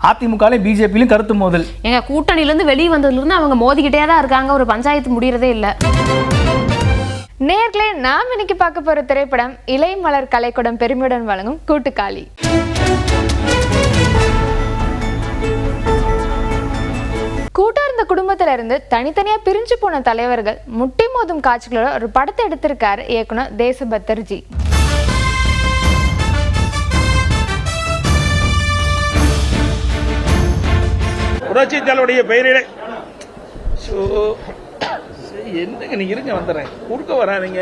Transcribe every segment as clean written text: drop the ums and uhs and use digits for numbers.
அதிமுகலையும் பிஜேபியிலும் கருத்து மோதல். எங்க கூட்டணியிலிருந்து வெளியே வந்ததுலேருந்து அவங்க மோதிக்கிட்டே தான் இருக்காங்க. ஒரு பஞ்சாயத்து முடியறதே இல்லை. நேர்களே, நாம் இன்னைக்கு பார்க்க போற திரைப்படம் இலைமலர் கலைக்கூடம் பெருமையுடன் வழங்கும் கூட்டுக்காளி. கூட்டா இருந்த குடும்பத்தில இருந்து தனித்தனியா பிரிஞ்சு போன தலைவர்கள் முட்டி மோதும் காட்சிகளோட ஒரு படத்தை எடுத்திருக்காரு இயக்குனர் தேசபக்தர்ஜி. புரட்சி தலைவருடைய பெயரிலே என்னங்க நீங்க இருங்க, வந்துடுறேன், குறுக்க வராதீங்க,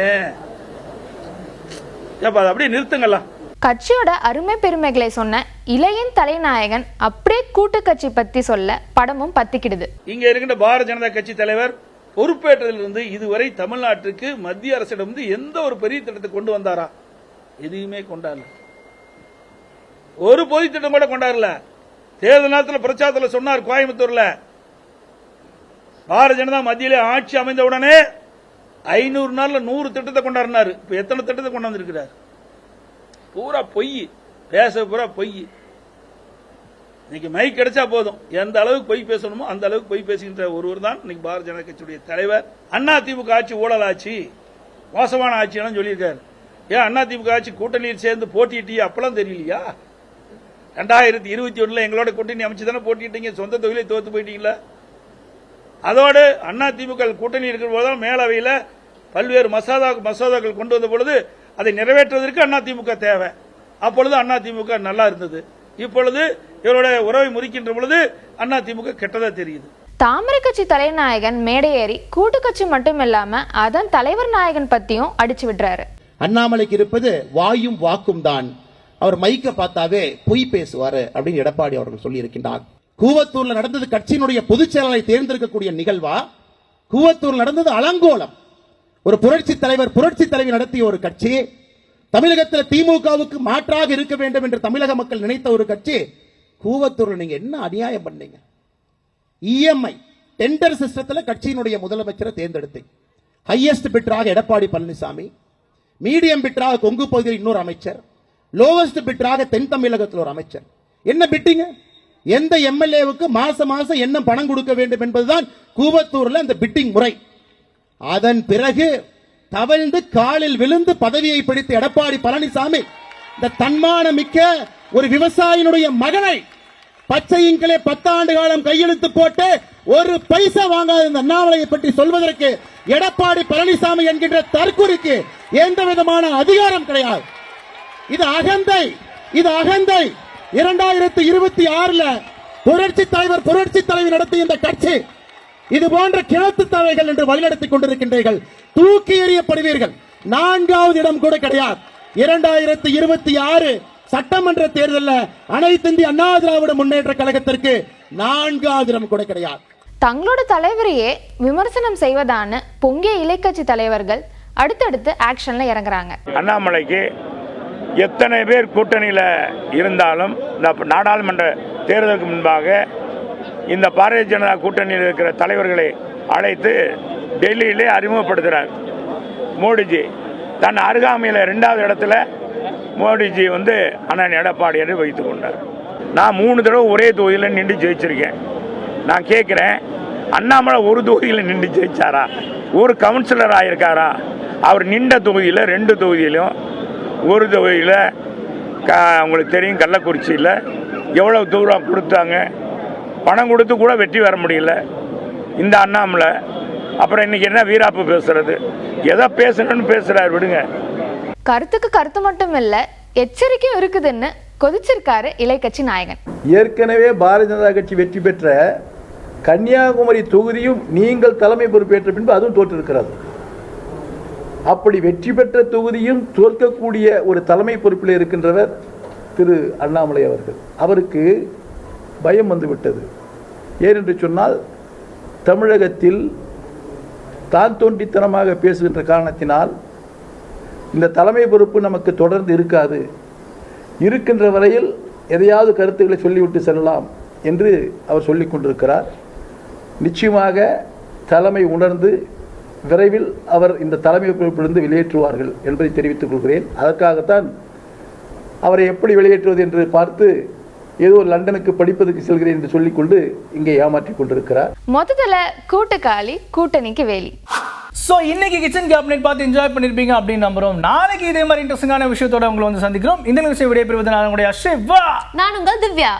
அப்படியே நிறுத்துங்களா. கட்சியோட அருமை பெருமைகளை சொன்ன இளையின் தலைநாயகன் அப்படியே கூட்டு கட்சி பத்தி சொல்ல படமும் பத்திக்கிடுது. இங்க இருக்கின்ற பாரதிய ஜனதா கட்சி தலைவர் பொறுப்பேற்றதிலிருந்து இதுவரை தமிழ்நாட்டுக்கு மத்திய அரசிடம் எந்த ஒரு பெரிய திட்டத்தை கொண்டு வந்தாரா? எதுவுமே கொண்டாடல. ஒரு பொது திட்டம் கூட கொண்டாடல. தேர்தல் நேரத்தில் பிரச்சாரத்தில் சொன்னார் கோயம்புத்தூர்ல, பாரதிய ஜனதா மத்தியிலே ஆட்சி அமைந்த உடனே 500 நாள்ல 100 திட்டத்தை கொண்டாடினாரு. இப்ப எத்தனை திட்டத்தை கொண்டு வந்திருக்கிறார்? பூரா பொய், பேச பூரா பொய். இன்னைக்கு மைக் கிடைச்சா போதும், எந்த அளவுக்கு பொய் பேசணுமோ அந்த அளவுக்கு பொய் பேசுகின்ற ஒருவர் தான் இன்னைக்கு பாரதிய ஜனதா கட்சியுடைய தலைவர். அதிமுக ஆட்சி ஊழல் ஆட்சி, மோசமான ஆட்சி சொல்லியிருக்காரு. ஏன் அதிமுக ஆட்சி கூட்டணியில் சேர்ந்து போட்டியிட்டீங்க? அப்பெல்லாம் தெரியலையா? 2021 எங்களோட கூட்டணி அமைச்சு தானே போட்டிட்டீங்க, சொந்த தொகுதியிலே தோத்து போயிட்டீங்களா? அதோடு அதிமுக கூட்டணி இருக்கிற போதும் மேலவையில் பல்வேறு மசோதாக்கள் கொண்டு வந்த பொழுது அதை நிறைவேற்றுவதற்கு அதிமுக தேவை. அப்பொழுது அதிமுக நல்லா இருந்தது. இப்பொழுது இவருடைய உறவை முறிக்கின்ற பொழுது அதிமுக கெட்டதா தெரியுது. தாமரை கட்சி தலைநாயகன் மேடை ஏறி கூட்டு கட்சி மட்டும் இல்லாம அதன் தலைவர் நாயகன் பத்தியும் அடிச்சு விடுறாரு. அண்ணாமலைக்கு இருப்பது வாயும் வாக்கும் தான். அவர் மைக்க பார்த்தாவே பொய் பேசுவாரு அப்படின்னு எடப்பாடி அவர்கள் சொல்லி இருக்கின்றார். கூவத்தூர்ல நடந்தது கட்சியினுடைய பொதுச் செயலாளரை தேர்ந்தெடுக்கக்கூடிய நிகழ்வா? கூவத்தூர் நடந்தது அலங்கோலம். ஒரு புரட்சி தலைவி நடத்திய ஒரு கட்சி, தமிழகத்தில் திமுகவுக்கு மாற்றாக இருக்க வேண்டும் என்று தமிழக மக்கள் நினைத்த ஒரு கட்சி, கூவத்தூர்ல நீங்க என்ன அநியாயம் பண்ணீங்க? இஎம்ஐ டெண்டர் சிஸ்டத்தில் கட்சியினுடைய முதலமைச்சரை தேர்ந்தெடுத்தீங்க. ஹையஸ்ட் பிட்டராக எடப்பாடி பழனிசாமி, மீடியம் பிட்டராக கொங்கு பகுதியில் இன்னொரு அமைச்சர், லோவஸ்ட் பிட்டராக தென் தமிழகத்தில் ஒரு அமைச்சர். என்ன பிட்டிங்க? எந்த எம்எல்ஏவுக்கு மாசம் என்ன பணம் கொடுக்க வேண்டும் என்பதுதான் கூவத்தூர்ல அந்த பிட்டிங் முறை. அதன் பிறகு தவழ்ந்து காலில் விழுந்து பதவியை பிடித்த எடப்பாடி பழனிசாமி இந்த தன்மான மிக்க ஒரு விவசாயினுடைய மகனை பச்சையின்களே 10 ஆண்டு காலம் கையெழுத்து போட்டு ஒரு பைசா வாங்காத இந்த அண்ணாமலையை பற்றி சொல்வதற்கு எடப்பாடி பழனிசாமி என்கின்ற தற்குறிக்கு எந்த விதமான அதிகாரம் கிடையாது. இது அகந்தை. 2026 புரட்சி தலைவர் நடத்திய இந்த கட்சி இது போன்ற கிழத்து தலைகள் என்று வழிநடத்திக் கொண்டிருக்கின்றீர்கள். தூக்கி எறியப்படுவீர்கள். 4வது இடம் கூட கிடையாது. 2026 சட்டமன்ற தேர்தலில் அனைத்து இந்திய அண்ணா திராவிட முன்னேற்ற கழகத்திற்கு 4வது இடம் கூட கிடையாது. தங்களோட தலைவரையே விமர்சனம் செய்வதான பொங்கிய இலைக்கட்சி தலைவர்கள் அடுத்தடுத்து ஆக்ஷன்ல இறங்குறாங்க. அண்ணாமலைக்கு எத்தனை பேர் கூட்டணியில் இருந்தாலும் இந்த நாடாளுமன்ற தேர்தலுக்கு முன்பாக இந்த பாரதிய ஜனதா கூட்டணியில் இருக்கிற தலைவர்களை அழைத்து டெல்லியிலே அறிமுகப்படுத்துகிறார். மோடிஜி தன் அருகாமையில் 2வது இடத்துல மோடிஜி அண்ணன் எடப்பாடி என்று வைத்துக் கொண்டார். நான் 3 தடவை ஒரே தொகுதியில் நின்று ஜெயிச்சிருக்கேன். நான் கேட்குறேன், அண்ணாமலை ஒரு தொகுதியில் நின்று ஜெயிச்சாரா? ஒரு கவுன்சிலர் ஆகியிருக்காரா? அவர் நின்ற தொகுதியில் 2 தொகுதியிலும், ஒரு தொகுதியில் உங்களுக்கு தெரியும் கள்ளக்குறிச்சியில் எவ்வளவு தூரம் கொடுத்தாங்க, பணம் கொடுத்து கூட வெற்றி வர முடியல இந்த அண்ணாமலை. அப்புறம் இன்னைக்கு என்ன வீராப்பு பேசுறது? எதை பேசணும்னு பேசுறாரு, விடுங்க. கருத்துக்கு கருத்து மட்டும் இல்ல, எச்சரிக்கையும் இருக்குதுன்னு கொதிச்சிருக்காரு இலைக்கட்சி நாயகன். ஏற்கனவே பாரதிய ஜனதா கட்சி வெற்றி பெற்ற கன்னியாகுமரி தொகுதியும் நீங்கள் தலைமை பொறுப்பேற்ற பின்பு அதுவும் தோற்றிருக்கிறது. அப்படி வெற்றி பெற்ற தொகுதியும் தோற்கக்கூடிய ஒரு தலைமை பொறுப்பில் இருக்கின்றவர் திரு அண்ணாமலை அவர்கள். அவருக்கு பயம் வந்துவிட்டது. ஏனென்று சொன்னால் தமிழகத்தில் தான் தோன்றித்தனமாக பேசுகின்ற காரணத்தினால் இந்த தலைமை பொறுப்பு நமக்கு தொடர்ந்து இருக்காது, இருக்கின்ற வரையில் எதையாவது கருத்துக்களை சொல்லிவிட்டு செல்லலாம் என்று அவர் சொல்லிக் கொண்டிருக்கிறார். நிச்சயமாக தலைமை உணர்ந்து விரைவில் அவர் இந்த தலைமை பொறுப்பிலிருந்து வெளியேற்றுவார்கள் என்பதை தெரிவித்துக் கொள்கிறேன். அதற்காகத்தான் அவரை எப்படி வெளியேற்றுவது என்று பார்த்து ஏதோ லண்டனுக்கு படிப்பதற்கு செல்கிறேன் என்று சொல்லிக்கொண்டு இங்கே ஏமாற்றிக் கொண்டிருக்கிறார். மொத்தத்துல கூட்டுக்காலி கூட்டணிக்கு வேலி. ஸோ இன்னைக்கு கிச்சன் கேபினெட் பார்த்து என்ஜாய் பண்ணிருப்பீங்க அப்படின்னு நம்புறோம். நாளைக்கு இதே மாதிரி இன்ட்ரெஸ்டிங்கான விஷயத்தோட உங்களை வந்து சந்திக்கிறோம். இந்த நிகழ்ச்சியை விடைபெறுவது நான் உங்களுடைய சிவா. நான் உங்கள் திவ்யா.